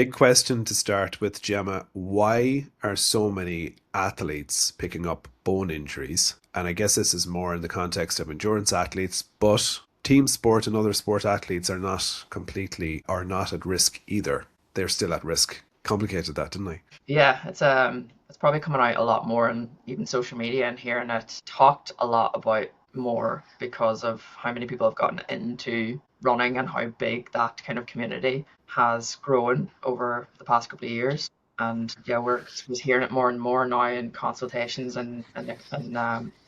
Big question to start with, Gemma. Why are so many athletes picking up bone injuries? And I guess this is more in the context of endurance athletes, but team sport and other sport athletes are not at risk either. They're still at risk. Complicated that, didn't I? Yeah, it's probably coming out a lot more in even social media and hearing it talked a lot about more because of how many people have gotten into running and how big that kind of community has grown over the past couple of years. And yeah, we're just hearing it more and more now in consultations and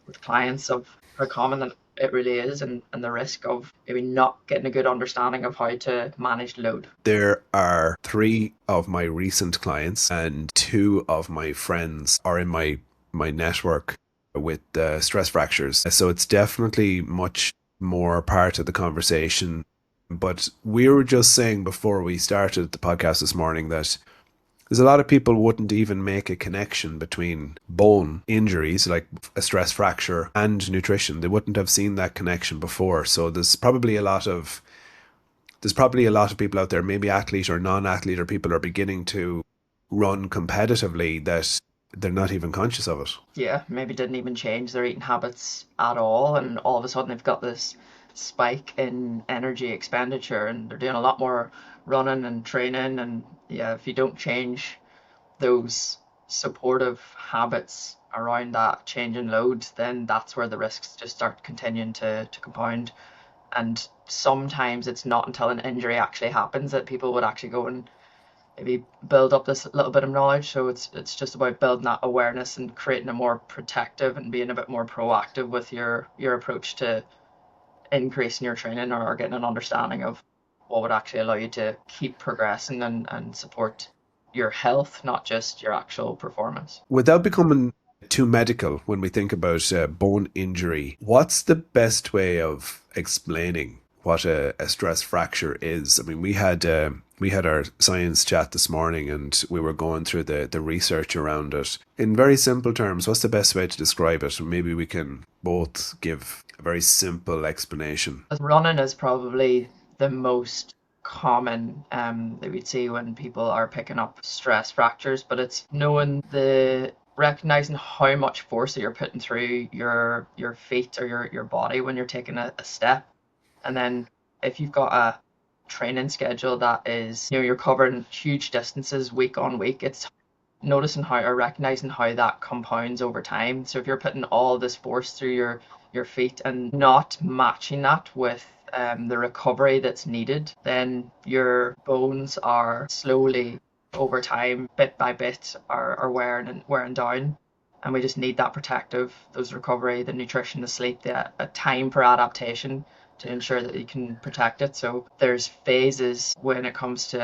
with clients of how common it really is and the risk of maybe not getting a good understanding of how to manage load. There are three of my recent clients, and two of my friends are in my network with stress fractures. So it's definitely much more part of the conversation. But we were just saying before we started the podcast this morning that there's a lot of people wouldn't even make a connection between bone injuries like a stress fracture and nutrition. They wouldn't have seen that connection before. So there's probably a lot of people out there, maybe athlete or non-athlete, or people are beginning to run competitively that they're not even conscious of it. Yeah, maybe didn't even change their eating habits at all, and all of a sudden they've got this spike in energy expenditure, and they're doing a lot more running and training. And yeah, if you don't change those supportive habits around that change in load, then that's where the risks just start continuing to compound. And sometimes it's not until an injury actually happens that people would actually go and maybe build up this little bit of knowledge. So it's just about building that awareness and creating a more protective and being a bit more proactive with your approach to increasing your training, or getting an understanding of what would actually allow you to keep progressing and support your health, not just your actual performance. Without becoming too medical, when we think about bone injury, what's the best way of explaining what a stress fracture is? I mean, we had our science chat this morning, and we were going through the research around it. In very simple terms, what's the best way to describe it? Maybe we can both give a very simple explanation. Running is probably the most common that we'd see when people are picking up stress fractures, but it's knowing the recognizing how much force that you're putting through your feet or your body when you're taking a step. And then if you've got a training schedule that is, you're covering huge distances week on week, it's noticing how or recognizing how that compounds over time. So if you're putting all this force through your feet and not matching that with the recovery that's needed, then your bones are slowly over time, bit by bit, are wearing down. And we just need that protective, those recovery, the nutrition, the sleep, the a time for adaptation to ensure that you can protect it. So there's phases when it comes to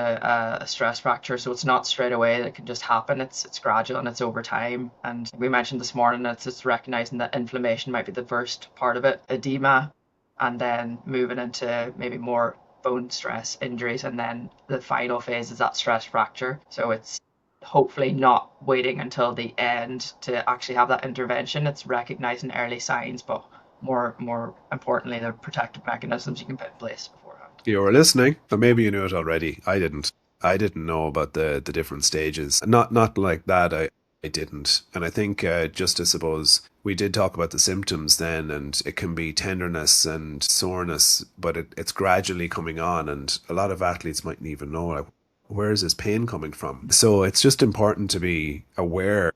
a stress fracture. So it's not straight away that it can just happen. It's gradual and it's over time. And we mentioned this morning it's just recognizing that inflammation might be the first part of it, edema, and then moving into maybe more bone stress injuries, and then the final phase is that stress fracture. So it's hopefully not waiting until the end to actually have that intervention. It's recognizing early signs, but more importantly, the protective mechanisms you can put in place beforehand. You were listening, or maybe you knew it already. I didn't. I didn't know about the different stages. Not like that. I didn't. And I think just I suppose we did talk about the symptoms then, and it can be tenderness and soreness, but it's gradually coming on, and a lot of athletes mightn't even know, like, where is this pain coming from? So it's just important to be aware.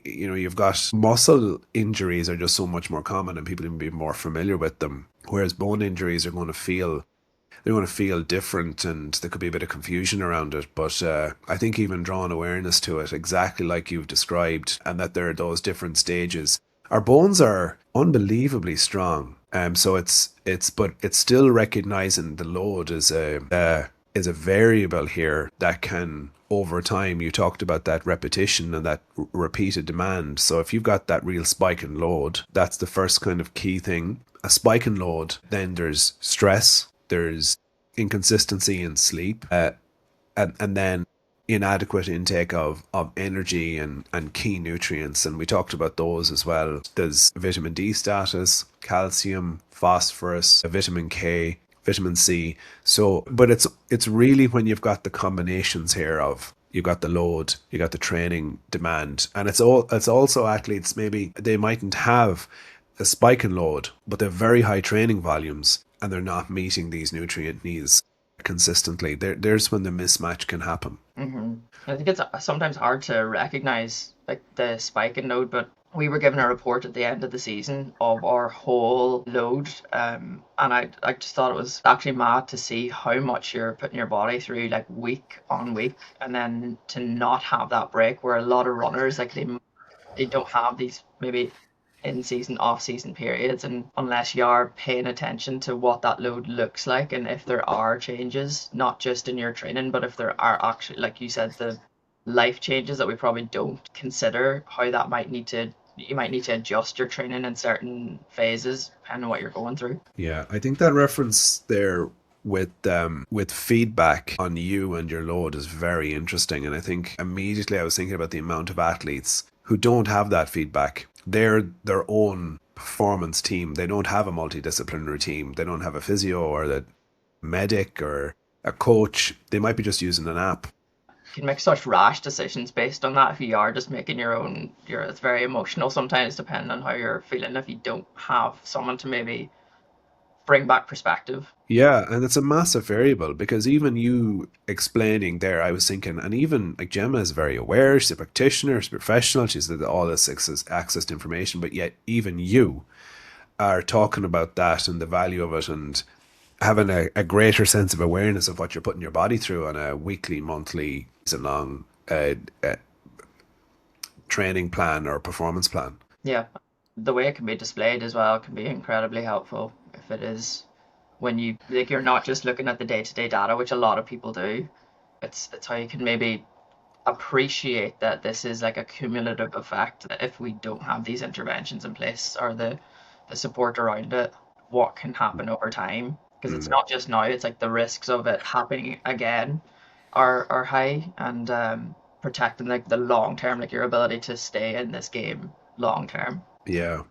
You've got muscle injuries are just so much more common, and people even be more familiar with them, whereas bone injuries are going to feel they're going to feel different, and there could be a bit of confusion around it. But I think even drawing awareness to it, exactly like you've described, and that there are those different stages. Our bones are unbelievably strong, so but it's still recognizing the load is a variable here that can, over time, you talked about that repetition and that repeated demand. So if you've got that real spike in load, that's the first kind of key thing. A spike in load, then there's stress, there's inconsistency in sleep, and then inadequate intake of energy and key nutrients. And we talked about those as well. There's vitamin D status, calcium, phosphorus, vitamin K, vitamin C. So, but it's really when you've got the combinations here of you've got the load, you got the training demand, and it's also athletes maybe they mightn't have a spike in load, but they're very high training volumes and they're not meeting these nutrient needs consistently. There's when the mismatch can happen. hmm I think it's sometimes hard to recognize like the spike in load, but we were given a report at the end of the season of our whole load, and I just thought it was actually mad to see how much you're putting your body through like week on week, and then to not have that break where a lot of runners like they don't have these maybe in season, off season periods, and unless you are paying attention to what that load looks like and if there are changes, not just in your training, but if there are actually, like you said, the life changes that we probably don't consider, how that might need to you might need to adjust your training in certain phases depending on what you're going through. Yeah, I think that reference there with feedback on you and your load is very interesting. And I think immediately I was thinking about the amount of athletes who don't have that feedback. They're their own performance team. They don't have a multidisciplinary team. They don't have a physio or the medic or a coach. They might be just using an app. You can make such rash decisions based on that if you are just making your own. It's very emotional sometimes, depending on how you're feeling. If you don't have someone to maybe bring back perspective. Yeah, and it's a massive variable because even you explaining there, I was thinking, and even like Gemma is very aware, she's a practitioner, she's a professional, she's had all this access to information, but yet even you are talking about that and the value of it and having a greater sense of awareness of what you're putting your body through on a weekly, monthly, season long training plan or performance plan. Yeah, the way it can be displayed as well can be incredibly helpful if it is when you like you're not just looking at the day-to-day data, which a lot of people do. It's how you can maybe appreciate that this is like a cumulative effect. That if we don't have these interventions in place or the support around it, what can happen over time? Because it's Mm. not just now, it's like the risks of it happening again are high, and protecting like the long term, like your ability to stay in this game long term. Yeah.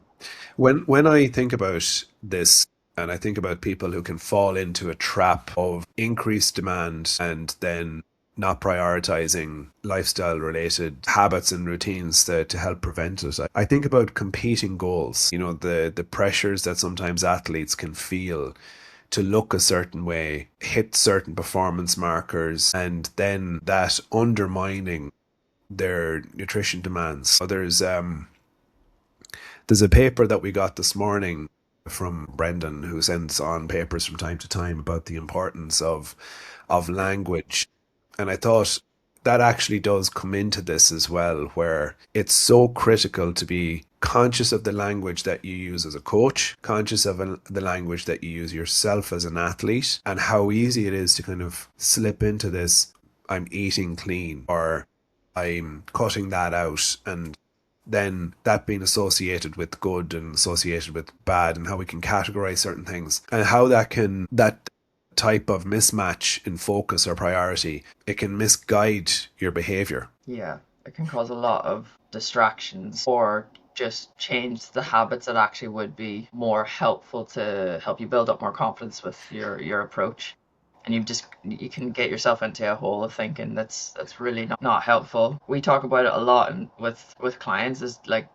When I think about this and I think about people who can fall into a trap of increased demand and then not prioritizing lifestyle related habits and routines to help prevent it. I think about competing goals, the pressures that sometimes athletes can feel to look a certain way, hit certain performance markers, and then that undermining their nutrition demands. So there's a paper that we got this morning from Brendan, who sends on papers from time to time about the importance of language. And I thought that actually does come into this as well, where it's so critical to be conscious of the language that you use as a coach, conscious of the language that you use yourself as an athlete, and how easy it is to kind of slip into this I'm eating clean or I'm cutting that out, and then that being associated with good and associated with bad, and how we can categorize certain things and how that type of mismatch in focus or priority, it can misguide your behavior. Yeah, it can cause a lot of distractions or just change the habits that actually would be more helpful to help you build up more confidence with your approach. And you can get yourself into a hole of thinking that's really not helpful. We talk about it a lot and with clients is like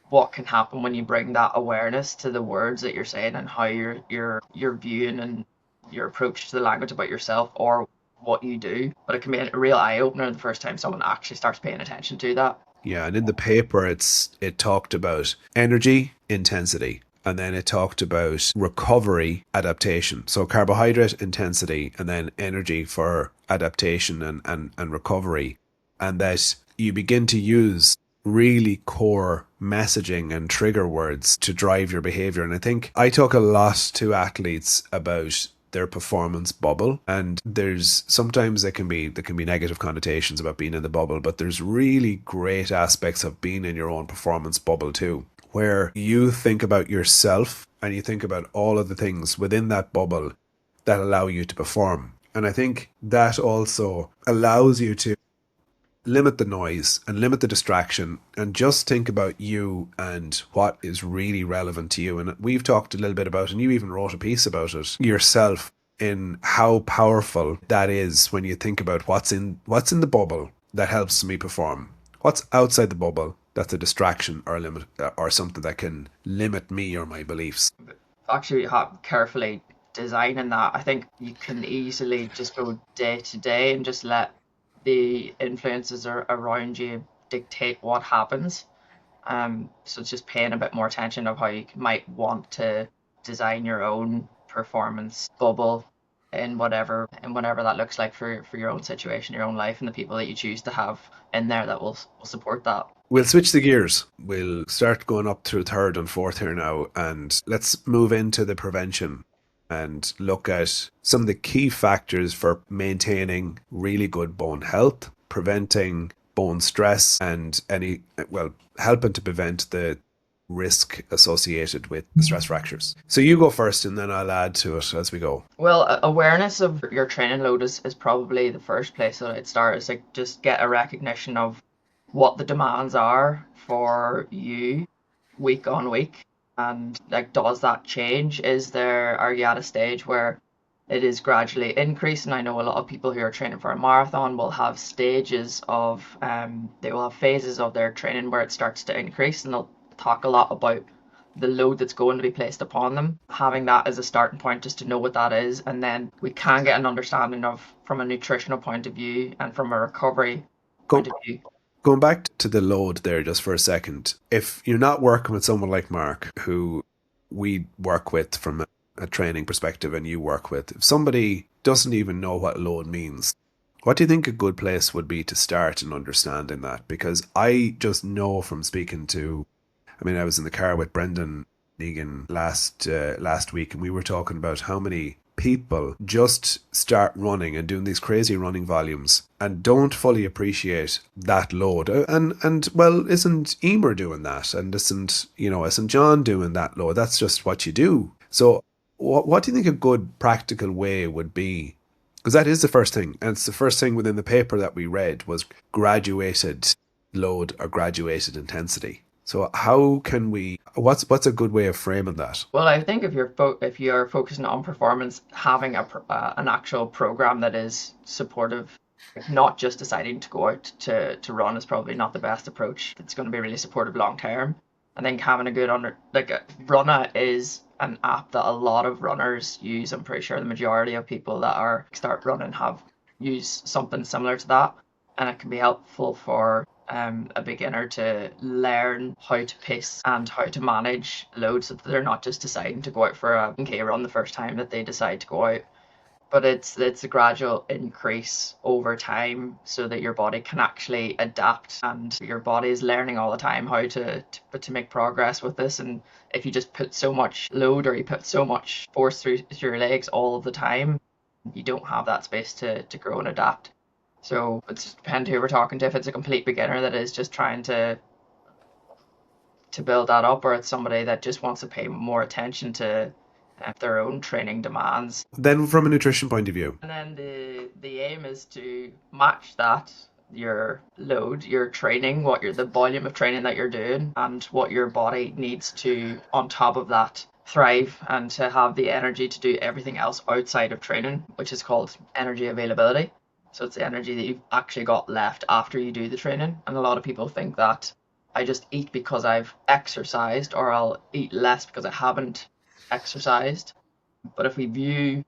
what can happen when you bring that awareness to the words that you're saying and how you're viewing and your approach to the language about yourself or what you do. But it can be a real eye opener the first time someone actually starts paying attention to that. Yeah, and in the paper it talked about energy intensity, and then it talked about recovery adaptation. So carbohydrate intensity and then energy for adaptation and recovery. And that you begin to use really core messaging and trigger words to drive your behavior. And I think I talk a lot to athletes about their performance bubble, and there's sometimes there can be negative connotations about being in the bubble, but there's really great aspects of being in your own performance bubble too, where you think about yourself and you think about all of the things within that bubble that allow you to perform. And I think that also allows you to limit the noise and limit the distraction and just think about you and what is really relevant to you. And we've talked a little bit about, and you even wrote a piece about it yourself, in how powerful that is when you think about what's in the bubble that helps me perform. What's outside the bubble that's a distraction or a limit or something that can limit me or my beliefs. Actually carefully designing that, I think you can easily just go day to day and just let the influences around you dictate what happens. So it's just paying a bit more attention of how you might want to design your own performance bubble in whatever that looks like for your own situation, your own life, and the people that you choose to have in there that will support that. We'll switch the gears. We'll start going up through third and fourth here now, and let's move into the prevention and look at some of the key factors for maintaining really good bone health, preventing bone stress, and helping to prevent the risk associated with stress fractures. So you go first, and then I'll add to it as we go. Well, awareness of your training load is probably the first place that I'd start. Is like just get a recognition of what the demands are for you week on week, and like does that change? Are you at a stage where it is gradually increasing? I know a lot of people who are training for a marathon will have stages of they will have phases of their training where it starts to increase, and they'll talk a lot about the load that's going to be placed upon them. Having that as a starting point just to know what that is, and then we can get an understanding of from a nutritional point of view and from a recovery point Go, of view. Going back to the load there just for a second, if you're not working with someone like Mark, who we work with from a training perspective and you work with, if somebody doesn't even know what load means, what do you think a good place would be to start in understanding that? Because I just know from speaking to, I mean, I was in the car with Brendan Negan last week, and we were talking about how many people just start running and doing these crazy running volumes and don't fully appreciate that load. And well, isn't Emer doing that? And isn't John doing that load? That's just what you do. So what do you think a good practical way would be? Because that is the first thing, and it's the first thing within the paper that we read was graduated load or graduated intensity. So how can we? What's a good way of framing that? Well, I think if you're focusing on performance, having an actual program that is supportive, not just deciding to go out to run is probably not the best approach. It's going to be really supportive long term. I think having a good Runner is an app that a lot of runners use. I'm pretty sure the majority of people that are start running have used something similar to that, and it can be helpful for a beginner to learn how to pace and how to manage loads so that they're not just deciding to go out for a 10K run the first time that they decide to go out. But it's a gradual increase over time so that your body can actually adapt, and your body is learning all the time how to make progress with this. And if you just put so much load or you put so much force through your legs all of the time, you don't have that space to grow and adapt. So it just depends who we're talking to. If it's a complete beginner that is just trying to build that up, or it's somebody that just wants to pay more attention to their own training demands. Then from a nutrition point of view. And then the aim is to match that, your load, your training, the volume of training that you're doing, and what your body needs to on top of that thrive and to have the energy to do everything else outside of training, which is called energy availability. So it's the energy that you've actually got left after you do the training. And a lot of people think that I just eat because I've exercised, or I'll eat less because I haven't exercised. But if we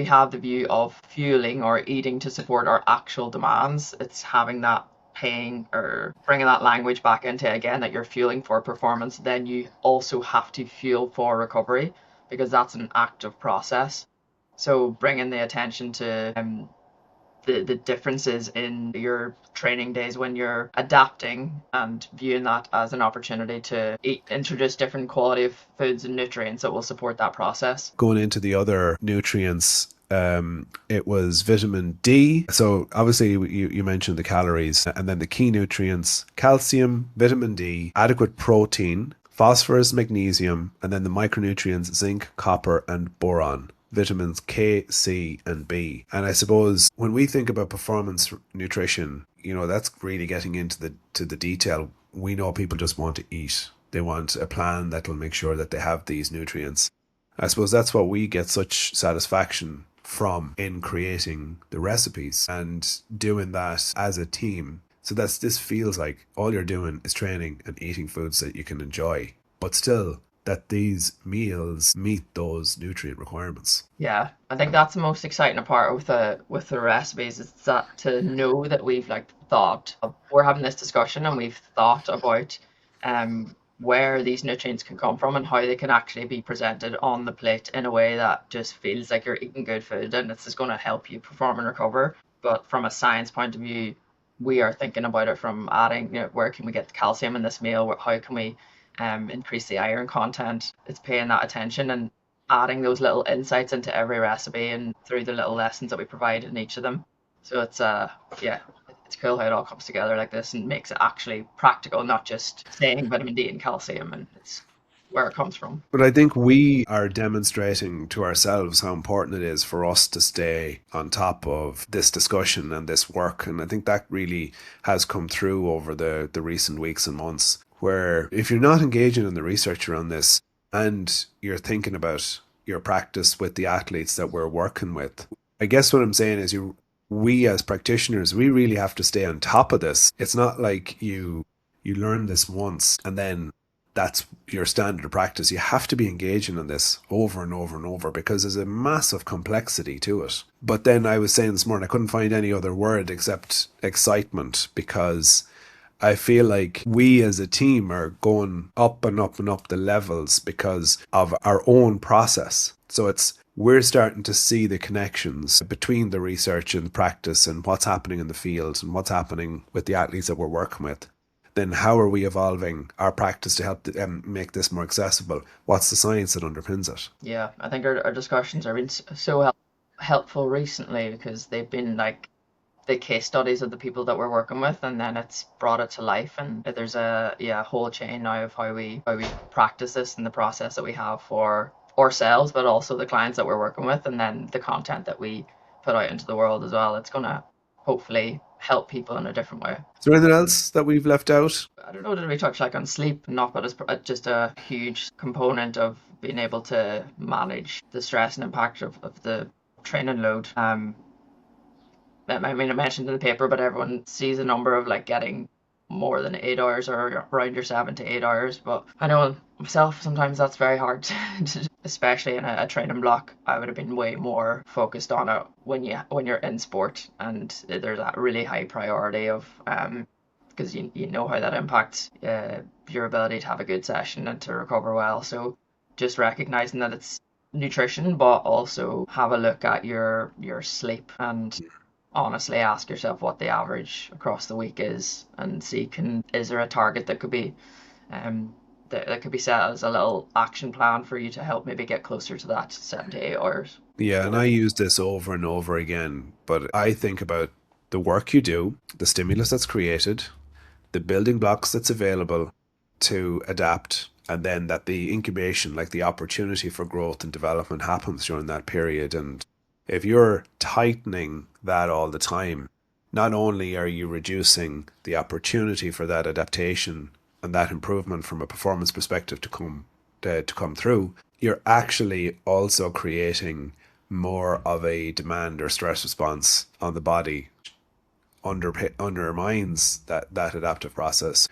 have the view of fueling or eating to support our actual demands, it's having that paying or bringing that language back into again that you're fueling for performance. Then you also have to fuel for recovery, because that's an active process. So bringing the attention to the differences in your training days when you're adapting, and viewing that as an opportunity to introduce different quality of foods and nutrients that will support that process. Going into the other nutrients, it was vitamin D. So obviously you mentioned the calories, and then the key nutrients: calcium, vitamin D, adequate protein, phosphorus, magnesium, and then the micronutrients: zinc, copper, and boron. Vitamins K, C, and B. And I suppose when we think about performance nutrition, that's really getting into the detail. We know people just want to eat. They want a plan that will make sure that they have these nutrients. I suppose that's what we get such satisfaction from in creating the recipes and doing that as a team. So this feels like all you're doing is training and eating foods that you can enjoy, but still that these meals meet those nutrient requirements. Yeah, I think that's the most exciting part with the recipes is that to know that we've like thought we're having this discussion and we've thought about where these nutrients can come from and how they can actually be presented on the plate in a way that just feels like you're eating good food and it's just going to help you perform and recover. But from a science point of view, we are thinking about it from adding, where can we get the calcium in this meal? How can we increase the iron content? It's paying that attention and adding those little insights into every recipe and through the little lessons that we provide in each of them. So it's yeah, it's cool how it all comes together like this and makes it actually practical, not just saying vitamin D and calcium and it's where it comes from. But I think we are demonstrating to ourselves how important it is for us to stay on top of this discussion and this work. And I think that really has come through over the recent weeks and months, where if you're not engaging in the research around this and you're thinking about your practice with the athletes that we're working with, I guess what I'm saying is we as practitioners, we really have to stay on top of this. It's not like you learn this once and then that's your standard practice. You have to be engaging in this over and over and over because there's a massive complexity to it. But then I was saying this morning, I couldn't find any other word except excitement, because I feel like we as a team are going up and up and up the levels because of our own process. So we're starting to see the connections between the research and practice and what's happening in the field and what's happening with the athletes that we're working with. Then how are we evolving our practice to help make this more accessible? What's the science that underpins it? Yeah, I think our discussions have been so helpful recently because they've been like the case studies of the people that we're working with and then it's brought it to life and there's a whole chain now of how we practice this and the process that we have for ourselves but also the clients that we're working with and then the content that we put out into the world as well. It's gonna hopefully help people in a different way. Is there anything else that we've left out? I don't know, did we touch like on sleep? Not, but it's just a huge component of being able to manage the stress and impact of the training load. I mean, I mentioned in the paper, but everyone sees a number of like getting more than 8 hours or around your 7 to 8 hours. But I know myself, sometimes that's very hard to, especially in a training block. I would have been way more focused on it when you're in sport and there's that really high priority of because you know how that impacts your ability to have a good session and to recover well. So just recognizing that it's nutrition, but also have a look at your sleep and honestly ask yourself what the average across the week is and see can is there a target that could be um that could be set as a little action plan for you to help maybe get closer to that 7 to 8 hours. Yeah, and I use this over and over again, but I think about the work you do, the stimulus that's created, the building blocks that's available to adapt, and then that the incubation, like the opportunity for growth and development, happens during that period. And if you're tightening that all the time, not only are you reducing the opportunity for that adaptation and that improvement from a performance perspective to come through, you're actually also creating more of a demand or stress response on the body, undermines that adaptive process.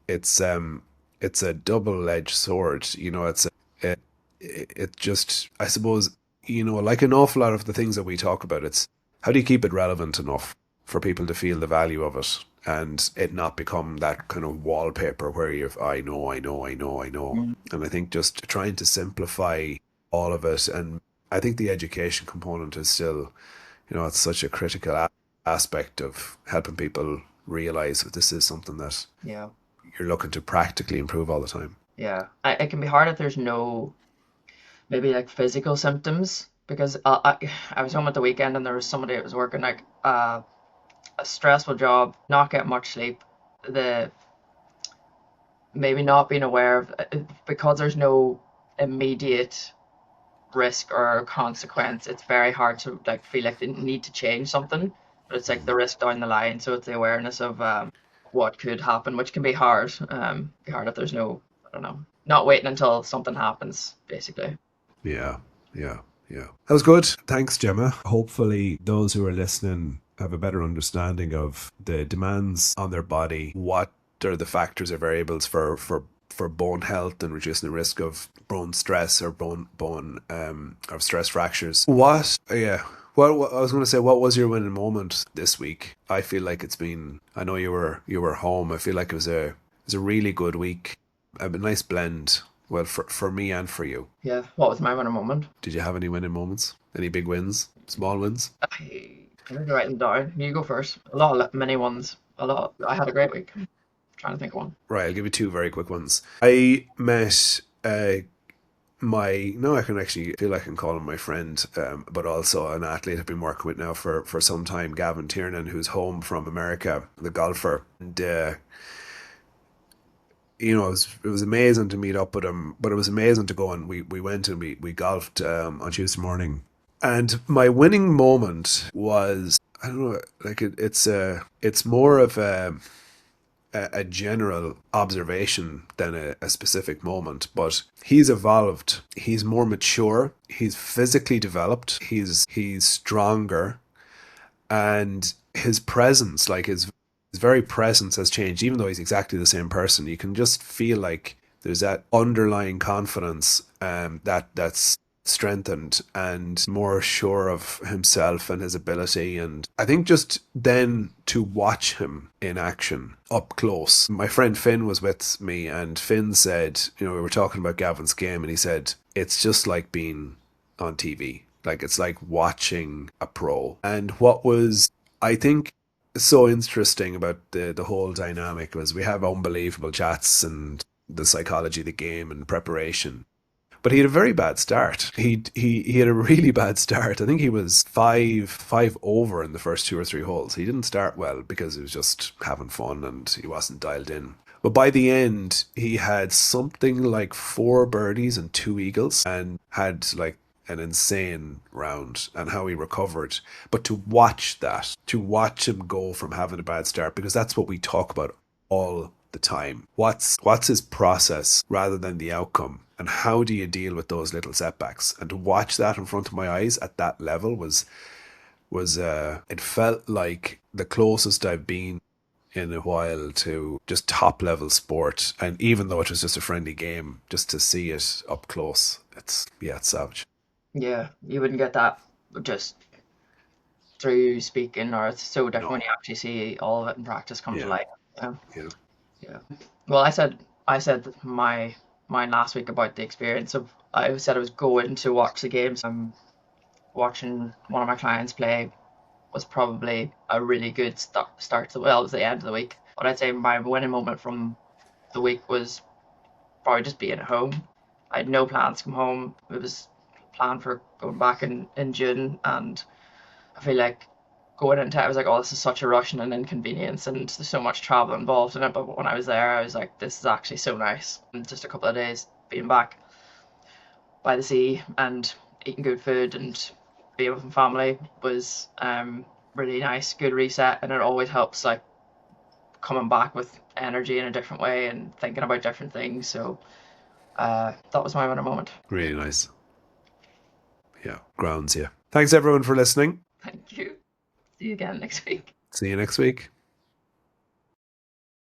It's a double-edged sword. It, it just, I suppose, like an awful lot of the things that we talk about, it's how do you keep it relevant enough for people to feel the value of it and it not become that kind of wallpaper where you've, I know, I know, I know, I know. And I think just trying to simplify all of it. And I think the education component is still, it's such a critical aspect of helping people realize that this is something that Yeah, you're looking to practically improve all the time. yeah. It can be hard if there's no maybe like physical symptoms because I was home at the weekend and there was somebody that was working like a stressful job, not getting much sleep, the maybe not being aware of because there's no immediate risk or consequence. It's very hard to like feel like they need to change something, but it's like the risk down the line. So it's the awareness of what could happen, which can be hard. Be hard if there's no, I don't know, not waiting until something happens, basically. Yeah, yeah, Yeah. That was good. Thanks, Gemma. Hopefully, those who are listening have a better understanding of the demands on their body. What are the factors or variables for bone health and reducing the risk of bone stress or bone or stress fractures? What? Yeah. What I was going to say, what was your winning moment this week? I feel like it's been. I know you were home. I feel like it was a really good week. A nice blend. Well, for me and for you. Yeah, what was my winning moment? Did you have any winning moments? Any big wins? Small wins? I need to write them down. You go first. A lot of mini ones. A lot. I had a great week. I'm trying to think of one. Right, I'll give you two very quick ones. I met my no, I can actually feel like I can call him my friend, but also an athlete I've been working with now for some time, Gavin Tiernan, who's home from America, the golfer. And it was amazing to meet up with him, but it was amazing to go and we went and we golfed on Tuesday morning. And my winning moment was, I don't know, like it's more of a general observation than a specific moment, but he's evolved. He's more mature. He's physically developed. He's stronger, and his presence, like his very presence, has changed. Even though he's exactly the same person, you can just feel like there's that underlying confidence that's strengthened and more sure of himself and his ability. And I think just then to watch him in action up close. My friend Finn was with me, and Finn said, we were talking about Gavin's game, and he said, it's just like being on TV. Like it's like watching a pro. And what was, I think, so interesting about the whole dynamic was we have unbelievable chats and the psychology of the game and preparation. But he had a very bad start. He had a really bad start. I think he was five over in the first two or three holes. He didn't start well because he was just having fun and he wasn't dialed in. But by the end, he had something like four birdies and two eagles and had like an insane round and how he recovered. But to watch him go from having a bad start, because that's what we talk about all the time. What's his process rather than the outcome? And how do you deal with those little setbacks? And to watch that in front of my eyes at that level was it felt like the closest I've been in a while to just top level sport. And even though it was just a friendly game, just to see it up close, it's savage. Yeah, you wouldn't get that just through speaking, or it's so different when No. you actually see all of it in practice come to Yeah. life. Yeah, Yeah. yeah. Well, I said my mine last week about the experience of I said I was going to watch the games. I'm watching one of my clients play was probably a really good start to, well, it was the end of the week. But I'd say my winning moment from the week was probably just being at home. I had no plans to come home. It was planned for going back in June, and I feel like going into it, I was like, oh, this is such a rush and an inconvenience, and there's so much travel involved in it. But when I was there, I was like, this is actually so nice. And just a couple of days being back by the sea and eating good food and being with my family was really nice, good reset, and it always helps like coming back with energy in a different way and thinking about different things. So that was my winner moment. Really nice. Yeah. Grounds, yeah. Thanks everyone for listening. Thank you. See you again next week. See you next week.